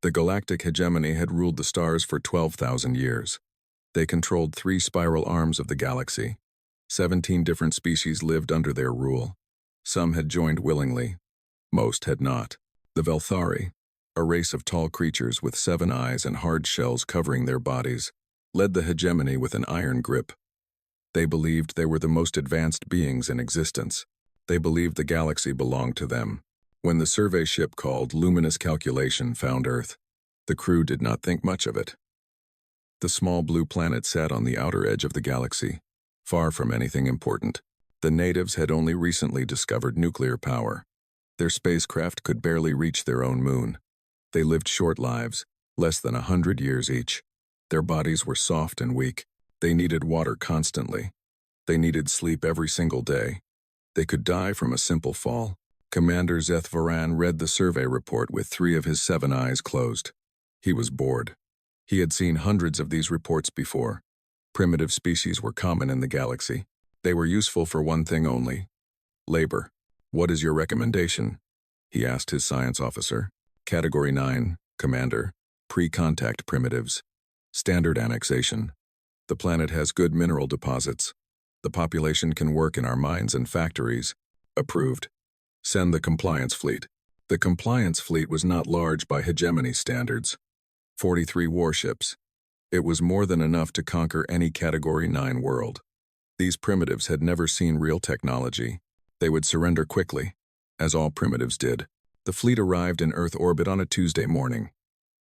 The galactic hegemony had ruled the stars for 12,000 years. They controlled 3 spiral arms of the galaxy. 17 different species lived under their rule. Some had joined willingly. Most had not. The Velthari, a race of tall creatures with 7 eyes and hard shells covering their bodies, led the hegemony with an iron grip. They believed they were the most advanced beings in existence. They believed the galaxy belonged to them. When the survey ship called Luminous Calculation found Earth, the crew did not think much of it. The small blue planet sat on the outer edge of the galaxy, far from anything important. The natives had only recently discovered nuclear power. Their spacecraft could barely reach their own moon. They lived short lives, less than 100 years each. Their bodies were soft and weak. They needed water constantly. They needed sleep every single day. They could die from a simple fall. Commander Zeth Varan read the survey report with 3 of his 7 eyes closed. He was bored. He had seen hundreds of these reports before. Primitive species were common in the galaxy. They were useful for one thing only: labor. "What is your recommendation?" he asked his science officer. "Category 9, Commander. Pre-contact primitives. Standard annexation. The planet has good mineral deposits. The population can work in our mines and factories." "Approved. Send the compliance fleet." The compliance fleet was not large by hegemony standards. 43 warships. It was more than enough to conquer any Category 9 world. These primitives had never seen real technology. They would surrender quickly, as all primitives did. The fleet arrived in Earth orbit on a Tuesday morning.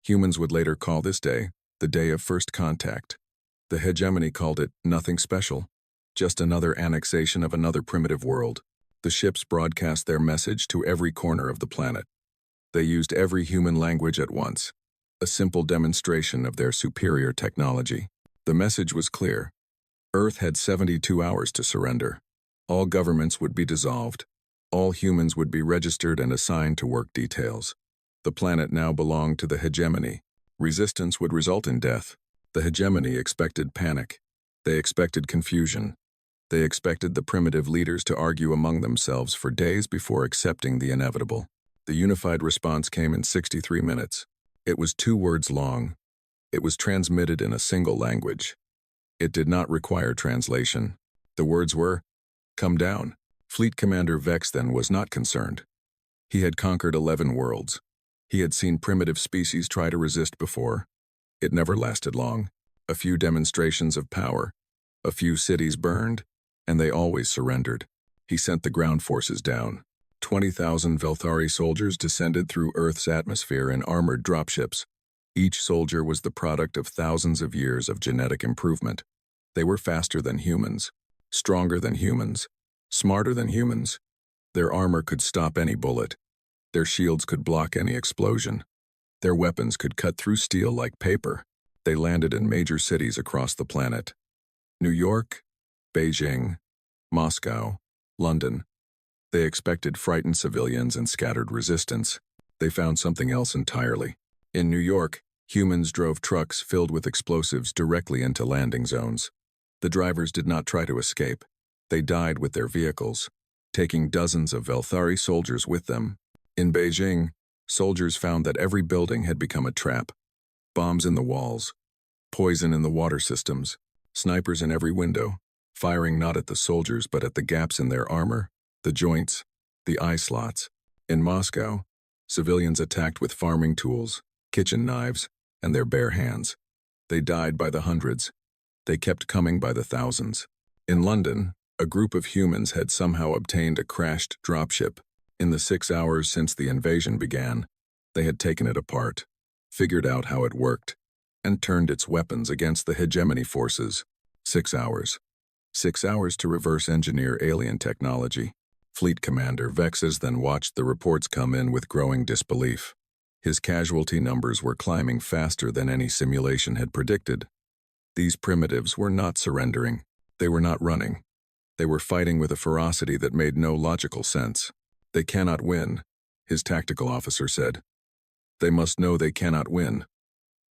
Humans would later call this day the day of first contact. The hegemony called it nothing special, just another annexation of another primitive world. The ships broadcast their message to every corner of the planet. They used every human language at once, a simple demonstration of their superior technology. The message was clear. Earth had 72 hours to surrender. All governments would be dissolved. All humans would be registered and assigned to work details. The planet now belonged to the hegemony. Resistance would result in death. The hegemony expected panic. They expected confusion. They expected the primitive leaders to argue among themselves for days before accepting the inevitable. The unified response came in 63 minutes. It was 2 words long. It was transmitted in a single language. It did not require translation. The words were, "Come down." Fleet Commander Vex then was not concerned. He had conquered 11 worlds. He had seen primitive species try to resist before. It never lasted long. A few demonstrations of power. A few cities burned, and they always surrendered. He sent the ground forces down. 20,000 Velthari soldiers descended through Earth's atmosphere in armored dropships. Each soldier was the product of thousands of years of genetic improvement. They were faster than humans, stronger than humans, smarter than humans. Their armor could stop any bullet. Their shields could block any explosion. Their weapons could cut through steel like paper. They landed in major cities across the planet: New York, Beijing, Moscow, London. They expected frightened civilians and scattered resistance. They found something else entirely. In New York, humans drove trucks filled with explosives directly into landing zones. The drivers did not try to escape. They died with their vehicles, taking dozens of Velthari soldiers with them. In Beijing, soldiers found that every building had become a trap. Bombs in the walls, poison in the water systems, snipers in every window, firing not at the soldiers but at the gaps in their armor, the joints, the eye slots. In Moscow, civilians attacked with farming tools, kitchen knives, and their bare hands. They died by the hundreds. They kept coming by the thousands. In London, a group of humans had somehow obtained a crashed dropship. In the 6 hours since the invasion began, they had taken it apart, figured out how it worked, and turned its weapons against the hegemony forces. 6 hours. 6 hours to reverse engineer alien technology. Fleet Commander Vexes then watched the reports come in with growing disbelief. His casualty numbers were climbing faster than any simulation had predicted. These primitives were not surrendering. They were not running. They were fighting with a ferocity that made no logical sense. "They cannot win," his tactical officer said. "They must know they cannot win.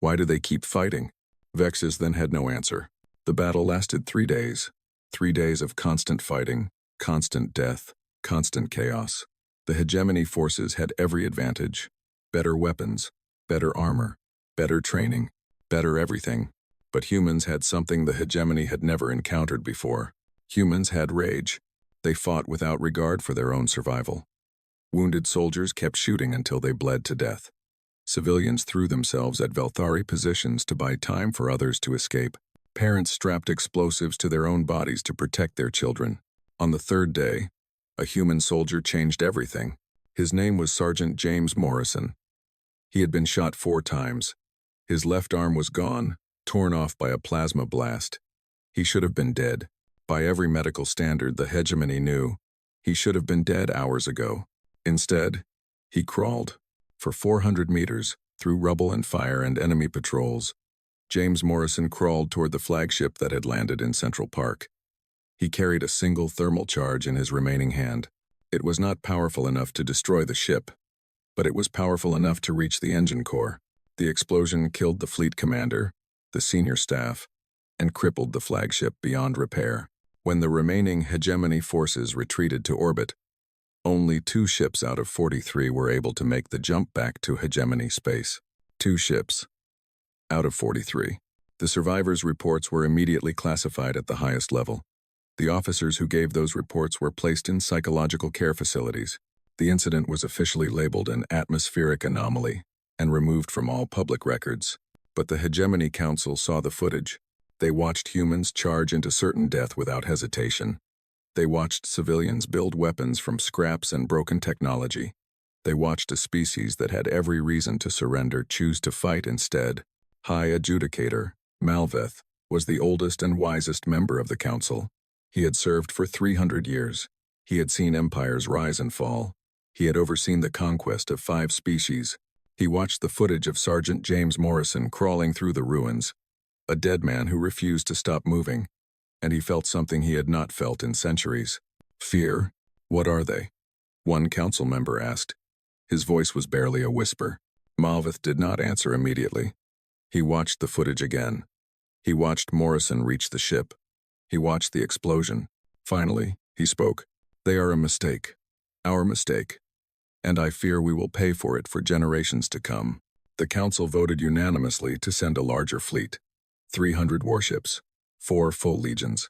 Why do they keep fighting?" Vexes then had no answer. The battle lasted 3 days. 3 days of constant fighting, constant death, constant chaos. The hegemony forces had every advantage: better weapons, better armor, better training, better everything. But humans had something the hegemony had never encountered before. Humans had rage. They fought without regard for their own survival. Wounded soldiers kept shooting until they bled to death. Civilians threw themselves at Velthari positions to buy time for others to escape. Parents strapped explosives to their own bodies to protect their children. On the third day, a human soldier changed everything. His name was Sergeant James Morrison. He had been shot 4 times. His left arm was gone, torn off by a plasma blast. He should have been dead. By every medical standard the hegemony knew, he should have been dead hours ago. Instead, he crawled for 400 meters through rubble and fire and enemy patrols. James Morrison crawled toward the flagship that had landed in Central Park. He carried a single thermal charge in his remaining hand. It was not powerful enough to destroy the ship, but it was powerful enough to reach the engine core. The explosion killed the fleet commander, the senior staff, and crippled the flagship beyond repair. When the remaining hegemony forces retreated to orbit, only 2 ships out of 43 were able to make the jump back to hegemony space. 2 ships out of 43. The survivors' reports were immediately classified at the highest level. The officers who gave those reports were placed in psychological care facilities. The incident was officially labeled an atmospheric anomaly and removed from all public records. But the Hegemony Council saw the footage. They watched humans charge into certain death without hesitation. They watched civilians build weapons from scraps and broken technology. They watched a species that had every reason to surrender choose to fight instead. High Adjudicator, Malveth, was the oldest and wisest member of the council. He had served for 300 years. He had seen empires rise and fall. He had overseen the conquest of 5 species. He watched the footage of Sergeant James Morrison crawling through the ruins, a dead man who refused to stop moving, and he felt something he had not felt in centuries. Fear? What are they? One council member asked. His voice was barely a whisper. Malveth did not answer immediately. He watched the footage again. He watched Morrison reach the ship. He watched the explosion. Finally, he spoke. They are a mistake. Our mistake. And I fear we will pay for it for generations to come. The council voted unanimously to send a larger fleet. 300 warships. 4 full legions.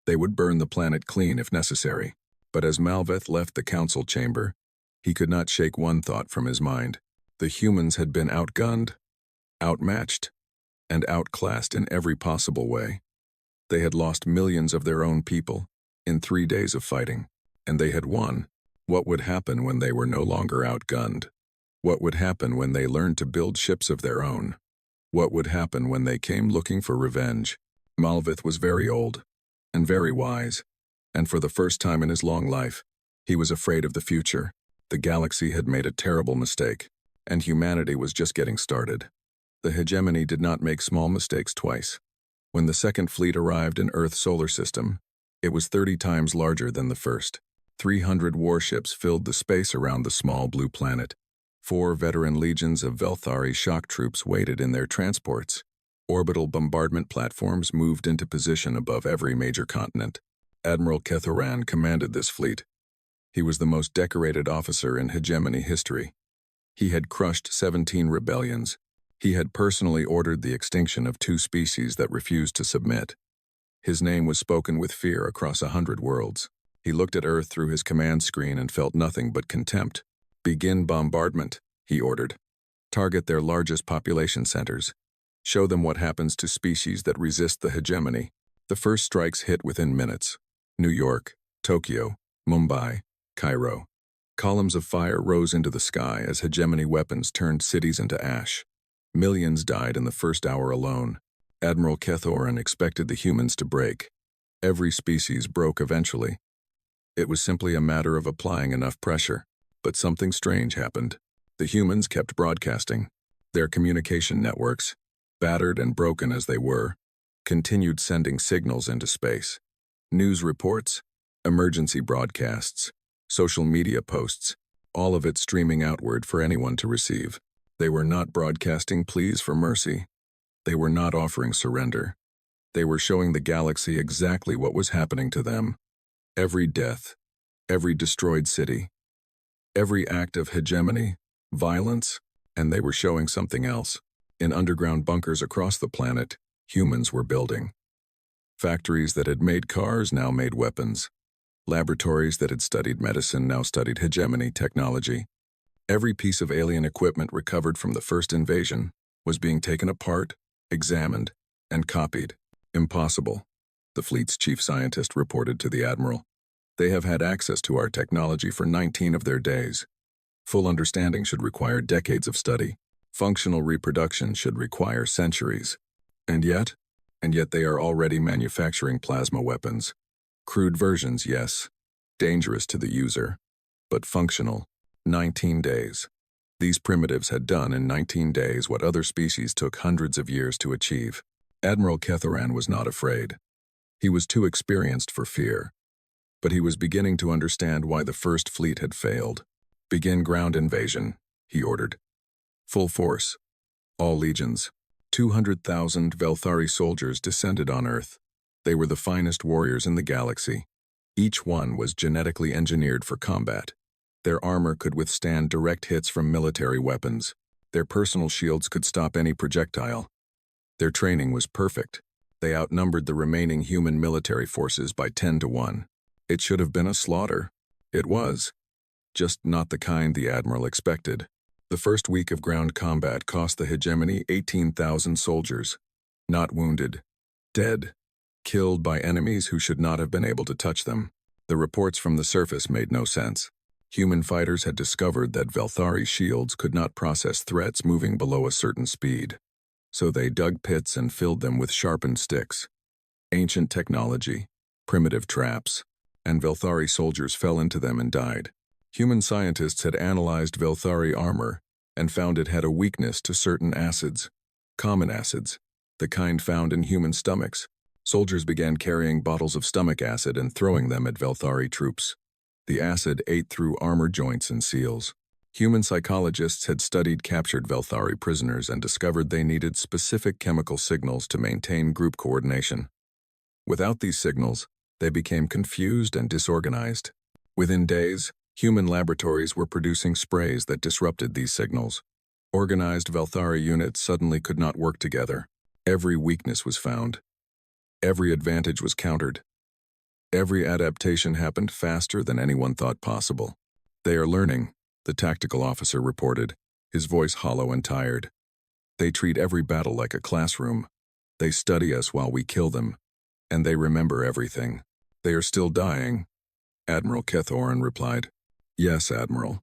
They would burn the planet clean if necessary. But as Malveth left the council chamber, he could not shake one thought from his mind. The humans had been outgunned, outmatched, and outclassed in every possible way. They had lost millions of their own people in 3 days of fighting, and they had won. What would happen when they were no longer outgunned? What would happen when they learned to build ships of their own? What would happen when they came looking for revenge? Malveth was very old and very wise, and for the first time in his long life, he was afraid of the future. The galaxy had made a terrible mistake, and humanity was just getting started. The hegemony did not make small mistakes twice. When the second fleet arrived in Earth's solar system, it was 30 times larger than the first. 300 warships filled the space around the small blue planet. 4 veteran legions of Velthari shock troops waited in their transports. Orbital bombardment platforms moved into position above every major continent. Admiral Kethoran commanded this fleet. He was the most decorated officer in hegemony history. He had crushed 17 rebellions. He had personally ordered the extinction of 2 species that refused to submit. His name was spoken with fear across 100 worlds. He looked at Earth through his command screen and felt nothing but contempt. Begin bombardment, he ordered. Target their largest population centers. Show them what happens to species that resist the hegemony. The first strikes hit within minutes. New York, Tokyo, Mumbai, Cairo. Columns of fire rose into the sky as hegemony weapons turned cities into ash. Millions died in the first hour alone. Admiral Kethoran expected the humans to break. Every species broke eventually. It was simply a matter of applying enough pressure. But something strange happened. The humans kept broadcasting. Their communication networks, battered and broken as they were, continued sending signals into space. News reports, emergency broadcasts, social media posts, all of it streaming outward for anyone to receive. They were not broadcasting pleas for mercy. They were not offering surrender. They were showing the galaxy exactly what was happening to them. Every death, every destroyed city, every act of hegemony, violence, And they were showing something else. In underground bunkers across the planet, humans were building. Factories that had made cars now made weapons. Laboratories that had studied medicine now studied hegemony technology. Every piece of alien equipment recovered from the first invasion was being taken apart, examined, and copied. Impossible, the fleet's chief scientist reported to the admiral. They have had access to our technology for 19 of their days. Full understanding should require decades of study. Functional reproduction should require centuries. And yet they are already manufacturing plasma weapons. Crude versions, yes. Dangerous to the user. But functional. 19 days. These primitives had done in 19 days what other species took hundreds of years to achieve. Admiral Kethoran was not afraid. He was too experienced for fear. But he was beginning to understand why the First Fleet had failed. Begin ground invasion, he ordered. Full force. All legions. 200,000 Velthari soldiers descended on Earth. They were the finest warriors in the galaxy. Each one was genetically engineered for combat. Their armor could withstand direct hits from military weapons. Their personal shields could stop any projectile. Their training was perfect. They outnumbered the remaining human military forces by 10 to 1. It should have been a slaughter. It was. Just not the kind the Admiral expected. The first week of ground combat cost the hegemony 18,000 soldiers. Not wounded. Dead. Killed by enemies who should not have been able to touch them. The reports from the surface made no sense. Human fighters had discovered that Velthari shields could not process threats moving below a certain speed. So they dug pits and filled them with sharpened sticks. Ancient technology, primitive traps, and Velthari soldiers fell into them and died. Human scientists had analyzed Velthari armor and found it had a weakness to certain acids. Common acids, the kind found in human stomachs. Soldiers began carrying bottles of stomach acid and throwing them at Velthari troops. The acid ate through armor joints and seals. Human psychologists had studied captured Velthari prisoners and discovered they needed specific chemical signals to maintain group coordination. Without these signals, they became confused and disorganized. Within days, human laboratories were producing sprays that disrupted these signals. Organized Velthari units suddenly could not work together. Every weakness was found. Every advantage was countered. Every adaptation happened faster than anyone thought possible. They are learning, the tactical officer reported, his voice hollow and tired. They treat every battle like a classroom. They study us while we kill them. And they remember everything. They are still dying. Admiral Kethoran replied. Yes, Admiral.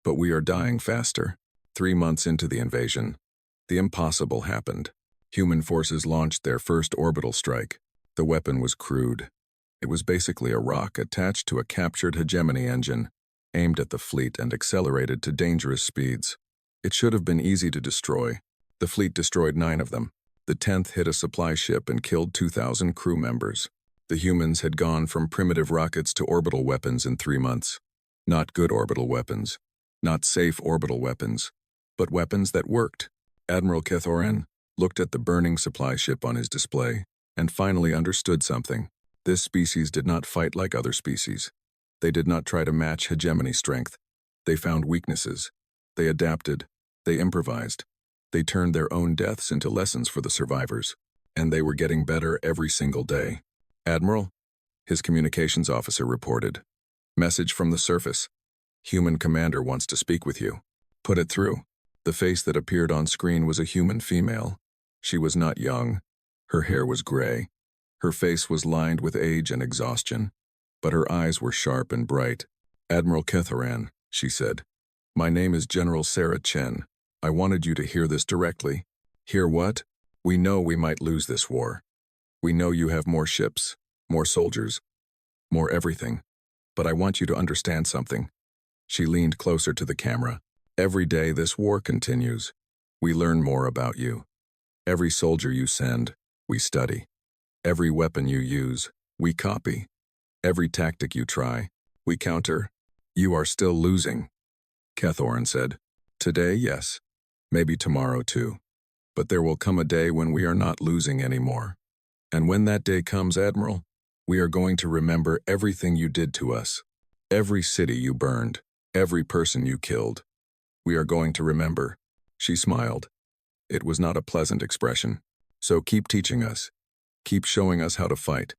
But we are dying faster. 3 months into the invasion, the impossible happened. Human forces launched their first orbital strike. The weapon was crude. It was basically a rock attached to a captured hegemony engine, aimed at the fleet and accelerated to dangerous speeds. It should have been easy to destroy. The fleet destroyed 9 of them. The 10th hit a supply ship and killed 2,000 crew members. The humans had gone from primitive rockets to orbital weapons in 3 months. Not good orbital weapons. Not safe orbital weapons. But weapons that worked. Admiral Kethoran looked at the burning supply ship on his display and finally understood something. This species did not fight like other species. They did not try to match hegemony strength. They found weaknesses. They adapted. They improvised. They turned their own deaths into lessons for the survivors. And they were getting better every single day. Admiral, his communications officer reported. Message from the surface. Human commander wants to speak with you. Put it through. The face that appeared on screen was a human female. She was not young. Her hair was gray. Her face was lined with age and exhaustion, but her eyes were sharp and bright. Admiral Kethoran, she said. My name is General Sarah Chen. I wanted you to hear this directly. Hear what? We know we might lose this war. We know you have more ships, more soldiers, more everything. But I want you to understand something. She leaned closer to the camera. Every day this war continues. We learn more about you. Every soldier you send, we study. Every weapon you use, we copy. Every tactic you try, we counter. You are still losing, Kethoran said. Today, yes. Maybe tomorrow too. But there will come a day when we are not losing anymore. And when that day comes, Admiral, we are going to remember everything you did to us. Every city you burned. Every person you killed. We are going to remember. She smiled. It was not a pleasant expression. So keep teaching us. Keep showing us how to fight.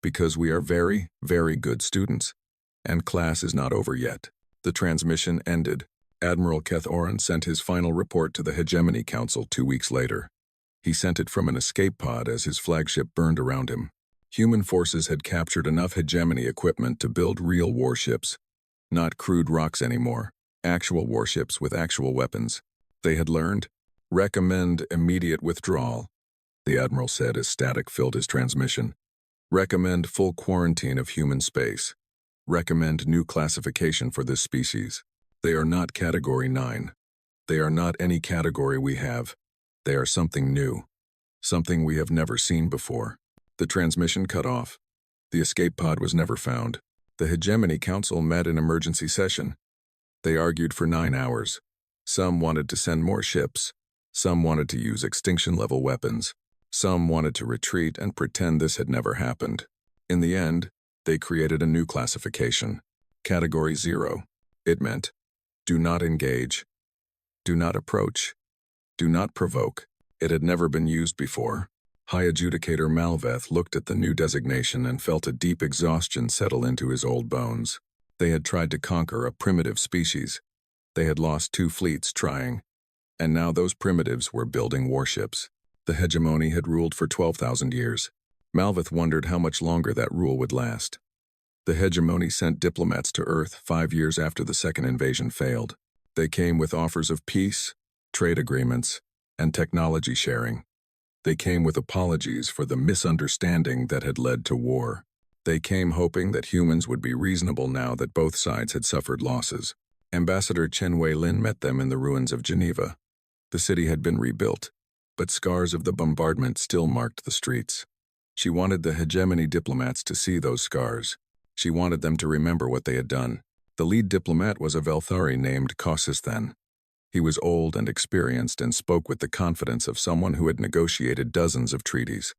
Because we are very, very good students. And class is not over yet. The transmission ended. Admiral Keth Oren sent his final report to the Hegemony Council 2 weeks later. He sent it from an escape pod as his flagship burned around him. Human forces had captured enough hegemony equipment to build real warships. Not crude rocks anymore. Actual warships with actual weapons. They had learned. Recommend immediate withdrawal, the Admiral said as static filled his transmission. Recommend full quarantine of human space. Recommend new classification for this species. They are not Category 9. They are not any category we have. They are something new. Something we have never seen before. The transmission cut off. The escape pod was never found. The Hegemony Council met in emergency session. They argued for 9 hours. Some wanted to send more ships. Some wanted to use extinction-level weapons. Some wanted to retreat and pretend this had never happened. In the end, they created a new classification. Category 0. It meant, do not engage. Do not approach. Do not provoke. It had never been used before. High Adjudicator Malveth looked at the new designation and felt a deep exhaustion settle into his old bones. They had tried to conquer a primitive species. They had lost 2 fleets trying. And now those primitives were building warships. The hegemony had ruled for 12,000 years. Malveth wondered how much longer that rule would last. The hegemony sent diplomats to Earth 5 years after the second invasion failed. They came with offers of peace, trade agreements, and technology sharing. They came with apologies for the misunderstanding that had led to war. They came hoping that humans would be reasonable now that both sides had suffered losses. Ambassador Chen Wei-Lin met them in the ruins of Geneva. The city had been rebuilt, but scars of the bombardment still marked the streets. She wanted the hegemony diplomats to see those scars. She wanted them to remember what they had done. The lead diplomat was a Velthari named Kosisthen. He was old and experienced and spoke with the confidence of someone who had negotiated dozens of treaties.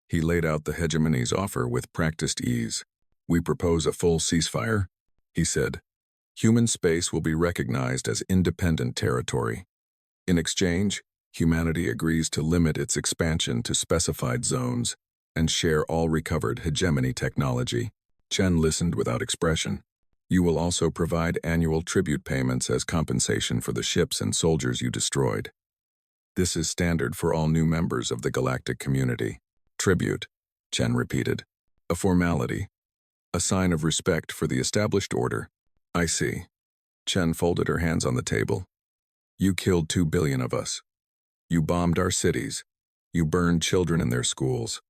He laid out the hegemony's offer with practiced ease. We propose a full ceasefire, he said. Human space will be recognized as independent territory. In exchange, humanity agrees to limit its expansion to specified zones and share all recovered hegemony technology. Chen listened without expression. You will also provide annual tribute payments as compensation for the ships and soldiers you destroyed. This is standard for all new members of the galactic community. Tribute, Chen repeated. A formality. A sign of respect for the established order. I see. Chen folded her hands on the table. You killed 2 billion of us. You bombed our cities. You burned children in their schools.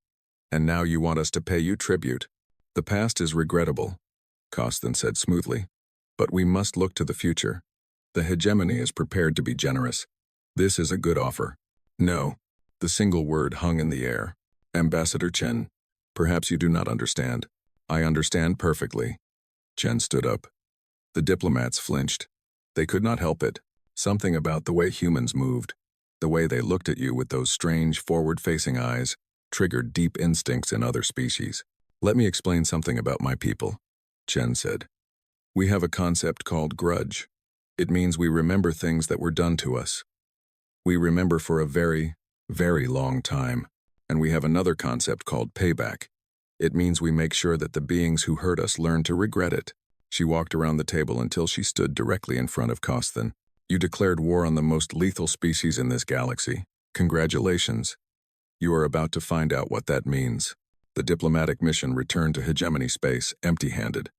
And now you want us to pay you tribute. The past is regrettable, Kostin said smoothly. But we must look to the future. The hegemony is prepared to be generous. This is a good offer. No. The single word hung in the air. Ambassador Chen, perhaps you do not understand. I understand perfectly. Chen stood up. The diplomats flinched. They could not help it. Something about the way humans moved, the way they looked at you with those strange forward-facing eyes, triggered deep instincts in other species. Let me explain something about my people, Chen said. We have a concept called grudge. It means we remember things that were done to us. We remember for a very, very long time. And we have another concept called payback. It means we make sure that the beings who hurt us learn to regret it. She walked around the table until she stood directly in front of Kostin. You declared war on the most lethal species in this galaxy. Congratulations. You are about to find out what that means. The diplomatic mission returned to hegemony space empty-handed.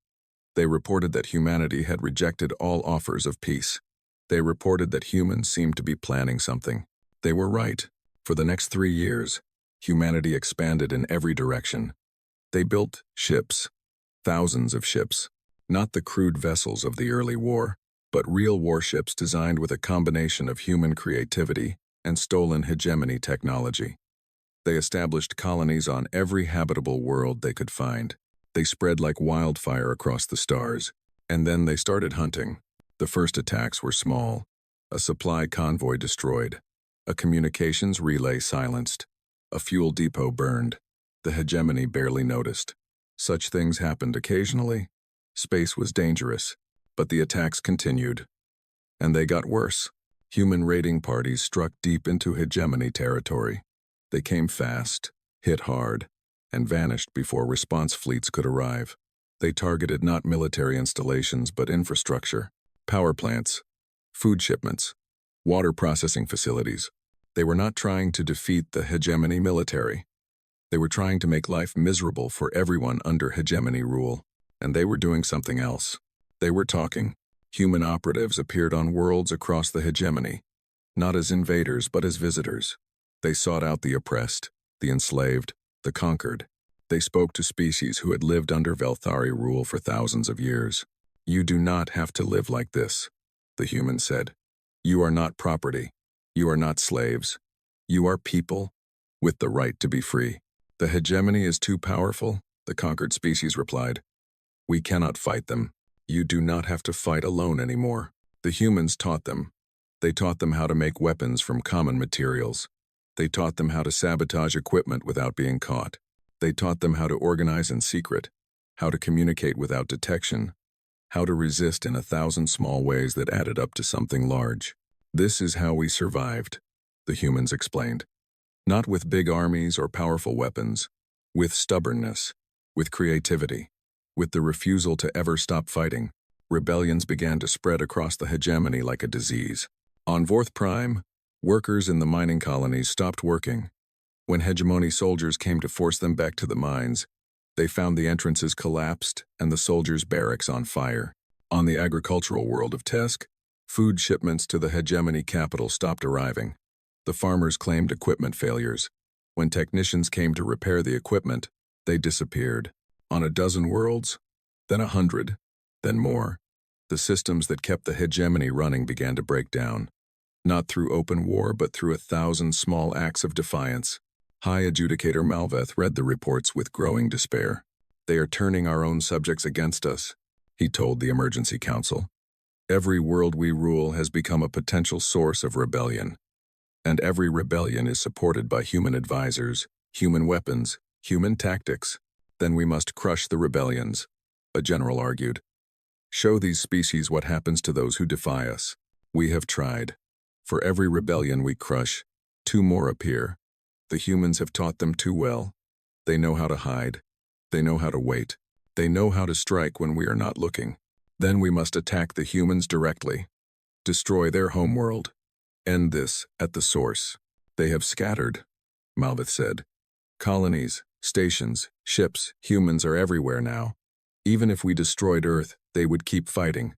They reported that humanity had rejected all offers of peace. They reported that humans seemed to be planning something. They were right. For the next 3 years, humanity expanded in every direction. They built ships, thousands of ships, not the crude vessels of the early war, but real warships designed with a combination of human creativity and stolen hegemony technology. They established colonies on every habitable world they could find. They spread like wildfire across the stars, and then they started hunting. The first attacks were small, a supply convoy destroyed, a communications relay silenced, a fuel depot burned. The hegemony barely noticed. Such things happened occasionally. Space was dangerous, but the attacks continued. And they got worse. Human raiding parties struck deep into hegemony territory. They came fast, hit hard, and vanished before response fleets could arrive. They targeted not military installations but infrastructure, power plants, food shipments, water processing facilities. They were not trying to defeat the hegemony military. They were trying to make life miserable for everyone under hegemony rule. And they were doing something else. They were talking. Human operatives appeared on worlds across the hegemony, not as invaders but as visitors. They sought out the oppressed, the enslaved, the conquered. They spoke to species who had lived under Velthari rule for thousands of years. "You do not have to live like this," the humans said. "You are not property. You are not slaves. You are people with the right to be free." "The hegemony is too powerful," the conquered species replied. "We cannot fight them. You do not have to fight alone anymore." The humans taught them. They taught them how to make weapons from common materials. They taught them how to sabotage equipment without being caught. They taught them how to organize in secret, how to communicate without detection, how to resist in 1,000 small ways that added up to something large. "This is how we survived," the humans explained. "Not with big armies or powerful weapons, with stubbornness, with creativity, with the refusal to ever stop fighting." Rebellions began to spread across the hegemony like a disease. On Vorth Prime, workers in the mining colonies stopped working. When hegemony soldiers came to force them back to the mines, they found the entrances collapsed and the soldiers' barracks on fire. On the agricultural world of Tesk, food shipments to the hegemony capital stopped arriving. The farmers claimed equipment failures. When technicians came to repair the equipment, they disappeared. On a dozen worlds, then 100, then more, the systems that kept the hegemony running began to break down. Not through open war, but through 1,000 small acts of defiance. High Adjudicator Malveth read the reports with growing despair. "They are turning our own subjects against us," he told the Emergency Council. "Every world we rule has become a potential source of rebellion. And every rebellion is supported by human advisors, human weapons, human tactics. Then we must crush the rebellions," a general argued. "Show these species what happens to those who defy us. We have tried. For every rebellion we crush, 2 more appear. The humans have taught them too well. They know how to hide. They know how to wait. They know how to strike when we are not looking. Then we must attack the humans directly. Destroy their homeworld. End this at the source." "They have scattered," Malveth said. "Colonies, stations, ships, humans are everywhere now. Even if we destroyed Earth, they would keep fighting.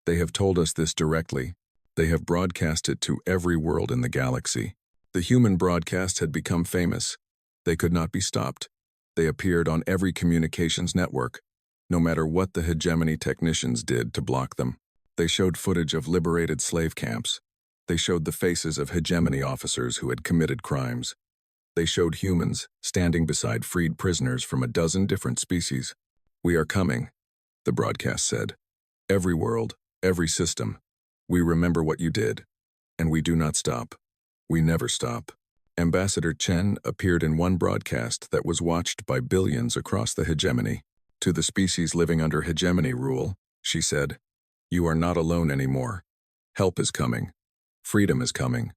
They have told us this directly. They have broadcast it to every world in the galaxy." The human broadcast had become famous. They could not be stopped. They appeared on every communications network, no matter what the hegemony technicians did to block them. They showed footage of liberated slave camps. They showed the faces of hegemony officers who had committed crimes. They showed humans standing beside freed prisoners from a dozen different species. "We are coming," the broadcast said. "Every world, every system. We remember what you did, and we do not stop. We never stop." Ambassador Chen appeared in one broadcast that was watched by billions across the hegemony. "To the species living under hegemony rule," she said, "you are not alone anymore. Help is coming. Freedom is coming.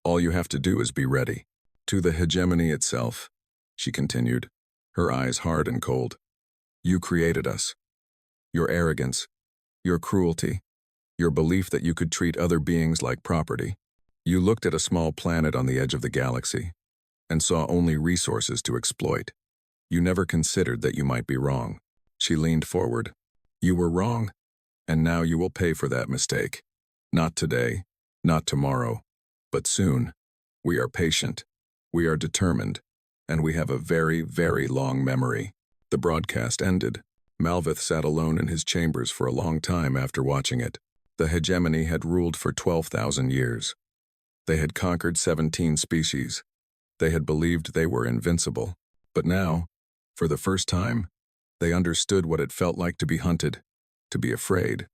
All you have to do is be ready." "To the hegemony itself," she continued, her eyes hard and cold. "You created us. Your arrogance, your cruelty, your belief that you could treat other beings like property. You looked at a small planet on the edge of the galaxy and saw only resources to exploit. You never considered that you might be wrong." She leaned forward. "You were wrong, and now you will pay for that mistake. Not today, not tomorrow, but soon. We are patient, we are determined, and we have a very, very long memory." The broadcast ended. Malveth sat alone in his chambers for a long time after watching it. The hegemony had ruled for 12,000 years. They had conquered 17 species. They had believed they were invincible. But now, for the first time, they understood what it felt like to be hunted, to be afraid,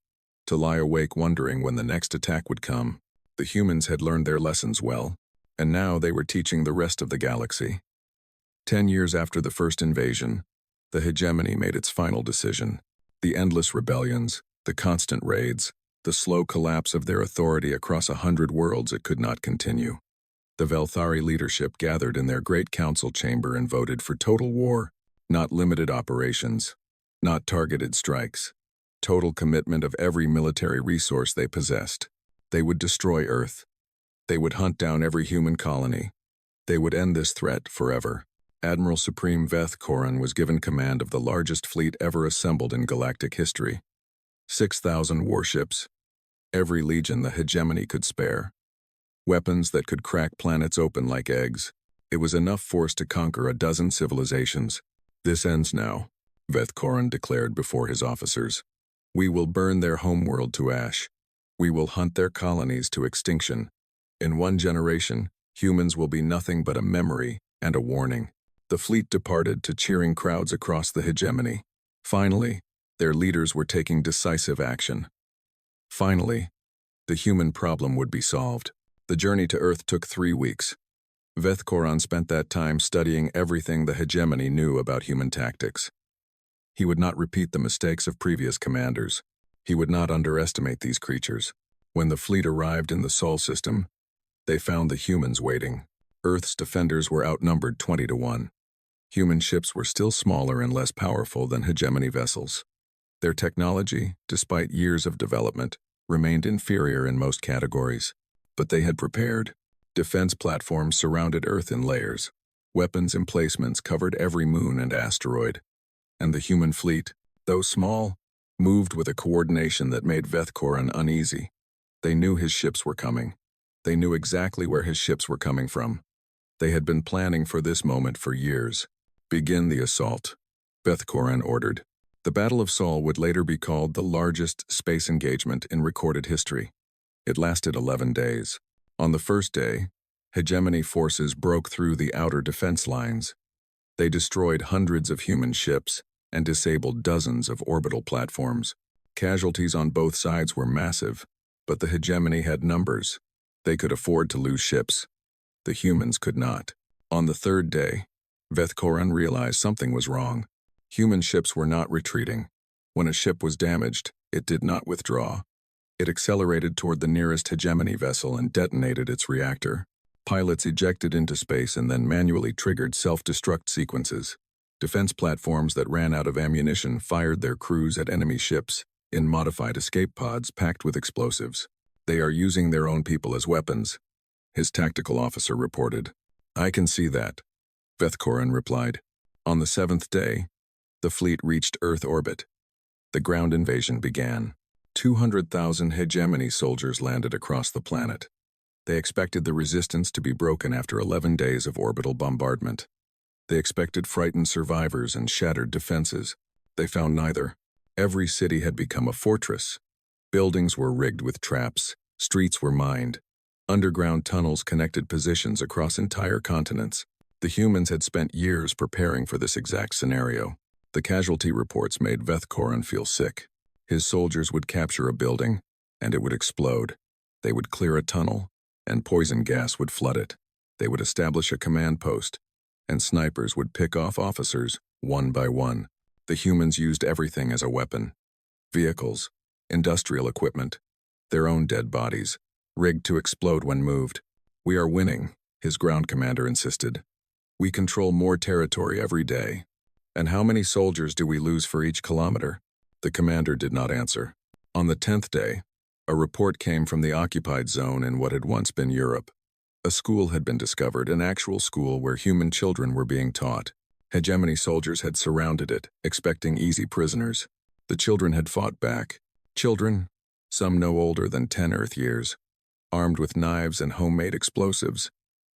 to lie awake wondering when the next attack would come. The humans had learned their lessons well, and now they were teaching the rest of the galaxy. 10 years after the first invasion, the hegemony made its final decision. The endless rebellions, the constant raids, The slow collapse of their authority across 100 worlds. It could not continue. The Velthari leadership gathered in their great council chamber and voted for total war, not limited operations, not targeted strikes, total commitment of every military resource they possessed. They would destroy Earth. They would hunt down every human colony. They would end this threat forever. Admiral Supreme Veth Koran was given command of the largest fleet ever assembled in galactic history. 6,000 warships, every legion the hegemony could spare. Weapons that could crack planets open like eggs. It was enough force to conquer a dozen civilizations. This ends now, Veth Koran declared before his officers. We will burn their homeworld to ash. We will hunt their colonies to extinction. In 1 generation, humans will be nothing but a memory and a warning. The fleet departed to cheering crowds across the hegemony. Finally, their leaders were taking decisive action. Finally, the human problem would be solved. The journey to Earth took 3 weeks. Veth Koran spent that time studying everything the hegemony knew about human tactics. He would not repeat the mistakes of previous commanders. He would not underestimate these creatures. When the fleet arrived in the Sol system, they found the humans waiting. Earth's defenders were outnumbered 20 to 1. Human ships were still smaller and less powerful than hegemony vessels. Their technology, despite years of development, remained inferior in most categories. But they had prepared. Defense platforms surrounded Earth in layers. Weapons emplacements covered every moon and asteroid. And the human fleet, though small, moved with a coordination that made Veth Koran uneasy. They knew his ships were coming. They knew exactly where his ships were coming from. They had been planning for this moment for years. Begin the assault, Veth Koran ordered. The Battle of Sol would later be called the largest space engagement in recorded history. It lasted 11 days. On the first day, hegemony forces broke through the outer defense lines. They destroyed hundreds of human ships and disabled dozens of orbital platforms. Casualties on both sides were massive, but the hegemony had numbers. They could afford to lose ships. The humans could not. On the third day, Veth Koran realized something was wrong. Human ships were not retreating. When a ship was damaged, it did not withdraw. It accelerated toward the nearest hegemony vessel and detonated its reactor. Pilots ejected into space and then manually triggered self-destruct sequences. Defense platforms that ran out of ammunition fired their crews at enemy ships in modified escape pods packed with explosives. They are using their own people as weapons, his tactical officer reported. I can see that, Veth Koran replied. On the 7th day, the fleet reached Earth orbit. The ground invasion began. 200,000 hegemony soldiers landed across the planet. They expected the resistance to be broken after 11 days of orbital bombardment. They expected frightened survivors and shattered defenses. They found neither. Every city had become a fortress. Buildings were rigged with traps. Streets were mined. Underground tunnels connected positions across entire continents. The humans had spent years preparing for this exact scenario. The casualty reports made Veth Koran feel sick. His soldiers would capture a building, and it would explode. They would clear a tunnel, and poison gas would flood it. They would establish a command post, and snipers would pick off officers, one by one. The humans used everything as a weapon. Vehicles, industrial equipment, their own dead bodies, rigged to explode when moved. We are winning, his ground commander insisted. We control more territory every day. And how many soldiers do we lose for each kilometer? The commander did not answer. On the 10th day, a report came from the occupied zone in what had once been Europe. A school had been discovered, an actual school where human children were being taught. Hegemony soldiers had surrounded it, expecting easy prisoners. The children had fought back. Children, some no older than 10 Earth years, armed with knives and homemade explosives.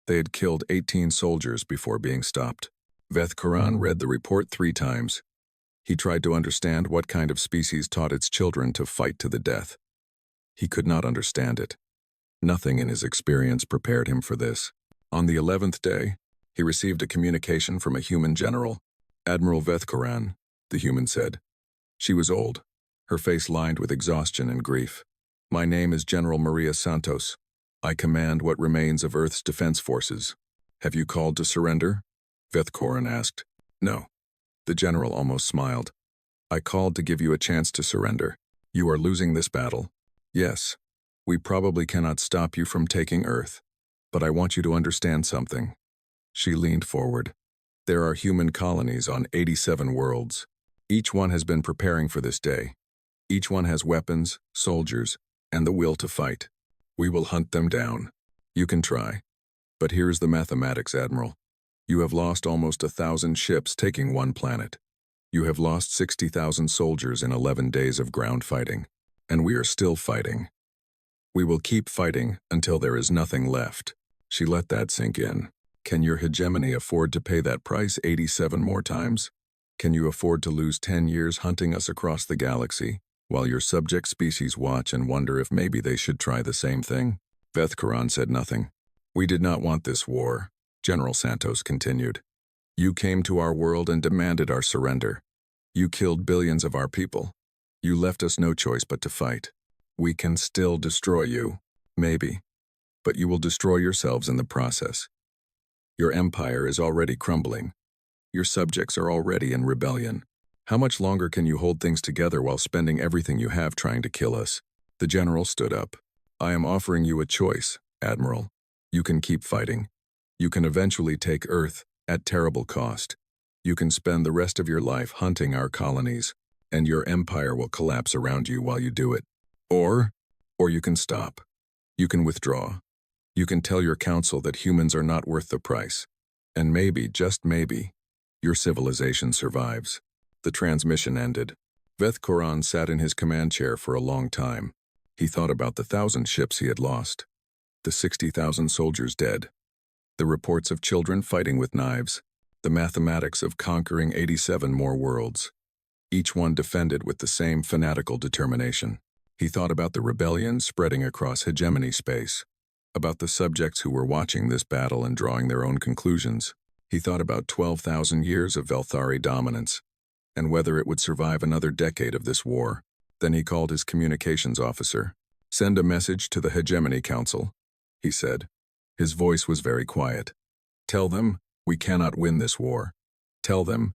They had killed 18 soldiers before being stopped. Veth Koran read the report 3 times. He tried to understand what kind of species taught its children to fight to the death. He could not understand it. Nothing in his experience prepared him for this. On the 11th day, he received a communication from a human general. Admiral Veth Koran, the human said. She was old, her face lined with exhaustion and grief. My name is General Maria Santos. I command what remains of Earth's defense forces. Have you called to surrender? Veth Koran asked. No. The general almost smiled. I called to give you a chance to surrender. You are losing this battle. Yes, we probably cannot stop you from taking Earth, but I want you to understand something. She leaned forward. There are human colonies on 87 worlds. Each one has been preparing for this day. Each one has weapons, soldiers, and the will to fight. We will hunt them down. You can try. But here's the mathematics, Admiral. You have lost almost 1,000 ships taking one planet. You have lost 60,000 soldiers in 11 days of ground fighting. And we are still fighting. We will keep fighting until there is nothing left. She let that sink in. Can your hegemony afford to pay that price 87 more times? Can you afford to lose 10 years hunting us across the galaxy, while your subject species watch and wonder if maybe they should try the same thing? Vethkaran said nothing. We did not want this war, General Santos continued. You came to our world and demanded our surrender. You killed billions of our people. You left us no choice but to fight. We can still destroy you, maybe, but you will destroy yourselves in the process. Your empire is already crumbling. Your subjects are already in rebellion. How much longer can you hold things together while spending everything you have trying to kill us? The general stood up. I am offering you a choice, Admiral. You can keep fighting. You can eventually take Earth at terrible cost. You can spend the rest of your life hunting our colonies, and your empire will collapse around you while you do it. Or you can stop. You can withdraw. You can tell your council that humans are not worth the price. And maybe, just maybe, your civilization survives. The transmission ended. Vethkaran sat in his command chair for a long time. He thought about the 1,000 ships he had lost, the 60,000 soldiers dead, the reports of children fighting with knives, the mathematics of conquering 87 more worlds, each one defended with the same fanatical determination. He thought about the rebellion spreading across hegemony space, about the subjects who were watching this battle and drawing their own conclusions. He thought about 12,000 years of Velthari dominance, and whether it would survive another decade of this war. Then he called his communications officer. Send a message to the Hegemony Council, he said. His voice was very quiet. Tell them we cannot win this war. Tell them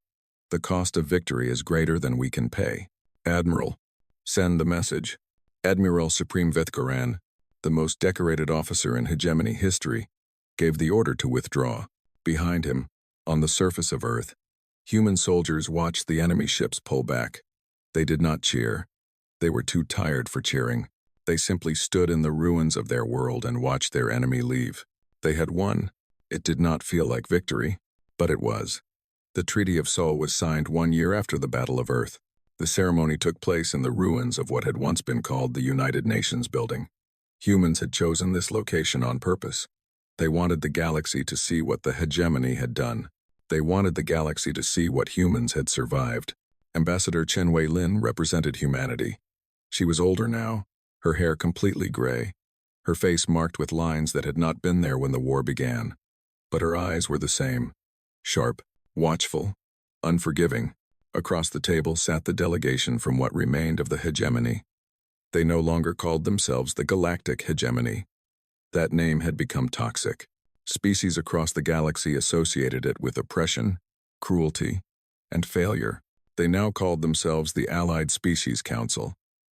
the cost of victory is greater than we can pay. Admiral, send the message. Admiral Supreme Vethkaran, the most decorated officer in hegemony history, gave the order to withdraw. Behind him, on the surface of Earth, human soldiers watched the enemy ships pull back. They did not cheer. They were too tired for cheering. They simply stood in the ruins of their world and watched their enemy leave. They had won. It did not feel like victory, but it was. The Treaty of Seoul was signed 1 year after the Battle of Earth. The ceremony took place in the ruins of what had once been called the United Nations building. Humans had chosen this location on purpose. They wanted the galaxy to see what the hegemony had done. They wanted the galaxy to see what humans had survived. Ambassador Chen Wei-Lin represented humanity. She was older now, her hair completely gray, her face marked with lines that had not been there when the war began. But her eyes were the same, sharp, watchful, unforgiving. Across the table sat the delegation from what remained of the hegemony. They no longer called themselves the Galactic Hegemony. That name had become toxic. Species across the galaxy associated it with oppression, cruelty, and failure. They now called themselves the Allied Species Council,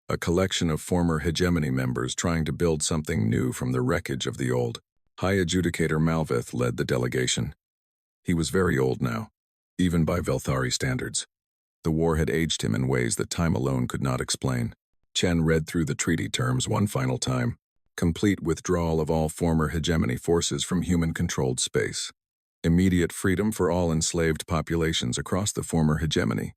a collection of former hegemony members trying to build something new from the wreckage of the old. High Adjudicator Malveth led the delegation. He was very old now, even by Velthari standards. The war had aged him in ways that time alone could not explain. Chen read through the treaty terms one final time. Complete withdrawal of all former hegemony forces from human-controlled space. Immediate freedom for all enslaved populations across the former hegemony.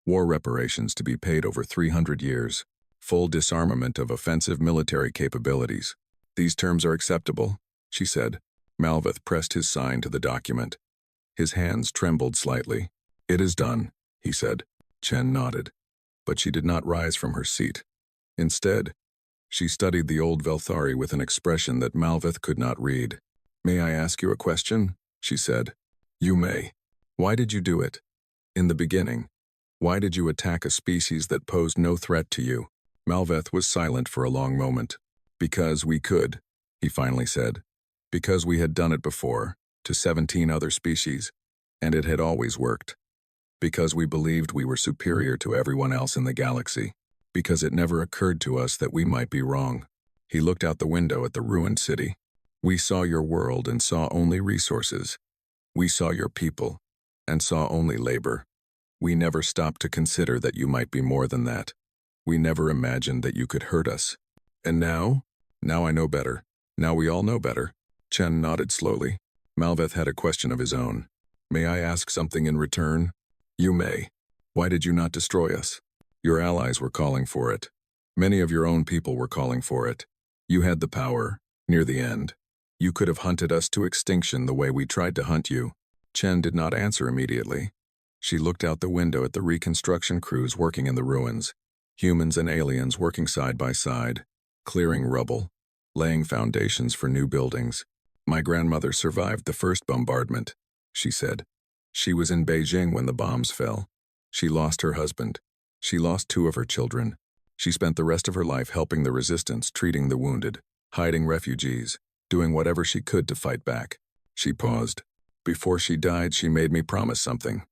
War reparations to be paid over 300 years. Full disarmament of offensive military capabilities. These terms are acceptable, she said. Malveth pressed his sign to the document. His hands trembled slightly. It is done, he said. Chen nodded. But she did not rise from her seat. Instead, she studied the old Velthari with an expression that Malveth could not read. May I ask you a question? She said. You may. Why did you do it? In the beginning, why did you attack a species that posed no threat to you? Malveth was silent for a long moment. Because we could, he finally said. Because we had done it before, to 17 other species, and it had always worked. Because we believed we were superior to everyone else in the galaxy. because it never occurred to us that we might be wrong. He looked out the window at the ruined city. We saw your world and saw only resources. We saw your people and saw only labor. We never stopped to consider that you might be more than that. We never imagined that you could hurt us. And now? Now I know better. Now we all know better. Chen nodded slowly. Malveth had a question of his own. May I ask something in return? You may. Why did you not destroy us? Your allies were calling for it. Many of your own people were calling for it. You had the power, near the end. You could have hunted us to extinction the way we tried to hunt you. Chen did not answer immediately. She looked out the window at the reconstruction crews working in the ruins. Humans and aliens working side by side, clearing rubble, laying foundations for new buildings. My grandmother survived the first bombardment, she said. She was in Beijing when the bombs fell. She lost her husband. She lost 2 of her children. She spent the rest of her life helping the resistance, treating the wounded, hiding refugees, doing whatever she could to fight back. She paused. Before she died, she made me promise something.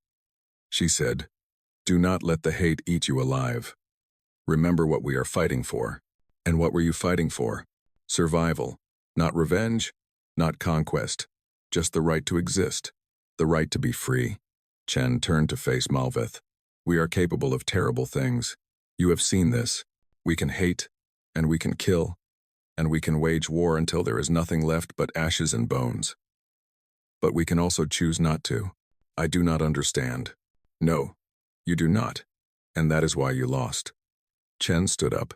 She said, "Do not let the hate eat you alive. Remember what we are fighting for." And what were you fighting for? Survival. Not revenge, not conquest. Just the right to exist. The right to be free. Chen turned to face Malveth. We are capable of terrible things. You have seen this. We can hate, and we can kill, and we can wage war until there is nothing left but ashes and bones. But we can also choose not to. I do not understand. No, you do not. And that is why you lost. Chen stood up.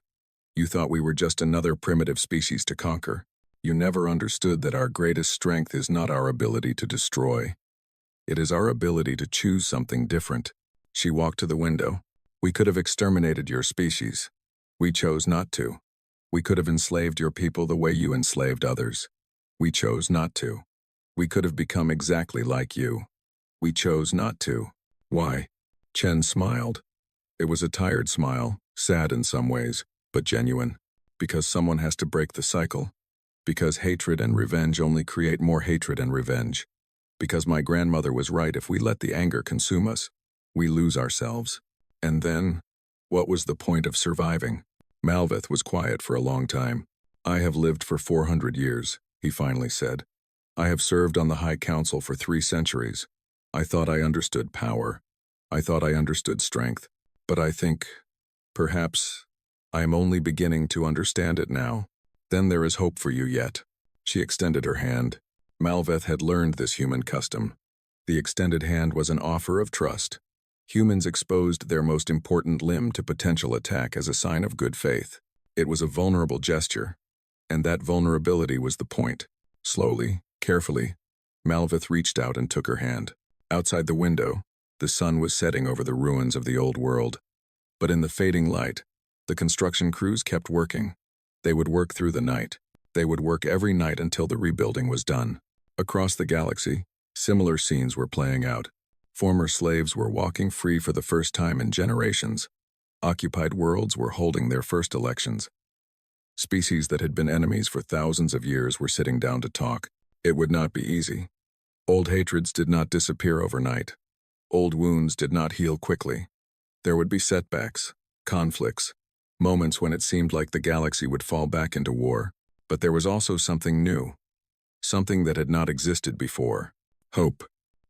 You thought we were just another primitive species to conquer. You never understood that our greatest strength is not our ability to destroy. It is our ability to choose something different. She walked to the window. We could have exterminated your species. We chose not to. We could have enslaved your people the way you enslaved others. We chose not to. We could have become exactly like you. We chose not to. Why? Chen smiled. It was a tired smile, sad in some ways, but genuine. Because someone has to break the cycle. Because hatred and revenge only create more hatred and revenge. Because my grandmother was right, if we let the anger consume us, we lose ourselves. And then, what was the point of surviving? Malveth was quiet for a long time. I have lived for 400 years, he finally said. I have served on the High Council for 3 centuries. I thought I understood power. I thought I understood strength. But I think, perhaps, I am only beginning to understand it now. Then there is hope for you yet. She extended her hand. Malveth had learned this human custom. The extended hand was an offer of trust. Humans exposed their most important limb to potential attack as a sign of good faith. It was a vulnerable gesture, and that vulnerability was the point. Slowly, carefully, Malveth reached out and took her hand. Outside the window, the sun was setting over the ruins of the old world. But in the fading light, the construction crews kept working. They would work through the night. They would work every night until the rebuilding was done. Across the galaxy, similar scenes were playing out. Former slaves were walking free for the first time in generations. Occupied worlds were holding their first elections. Species that had been enemies for thousands of years were sitting down to talk. It would not be easy. Old hatreds did not disappear overnight. Old wounds did not heal quickly. There would be setbacks, conflicts, moments when it seemed like the galaxy would fall back into war. But there was also something new, something that had not existed before. Hope.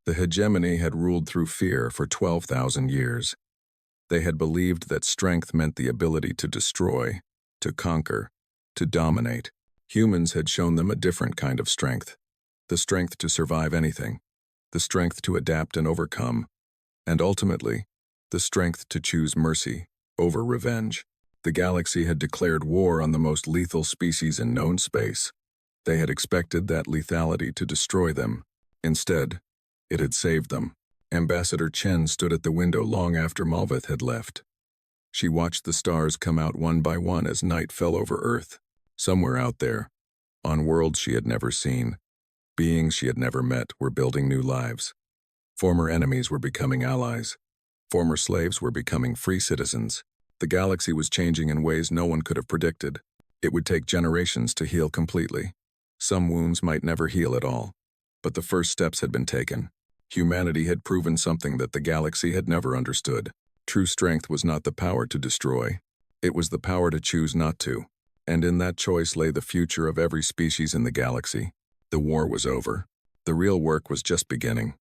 The hegemony had ruled through fear for 12,000 years. They had believed that strength meant the ability to destroy, to conquer, to dominate. Humans had shown them a different kind of strength. The strength to survive anything. The strength to adapt and overcome. And ultimately, the strength to choose mercy over revenge. The galaxy had declared war on the most lethal species in known space. They had expected that lethality to destroy them. Instead, it had saved them. Ambassador Chen stood at the window long after Malveth had left. She watched the stars come out one by one as night fell over Earth. Somewhere out there, on worlds she had never seen, beings she had never met were building new lives. Former enemies were becoming allies. Former slaves were becoming free citizens. The galaxy was changing in ways no one could have predicted. It would take generations to heal completely. Some wounds might never heal at all. But the first steps had been taken. Humanity had proven something that the galaxy had never understood. True strength was not the power to destroy. It was the power to choose not to, and in that choice lay the future of every species in the galaxy. The war was over. The real work was just beginning.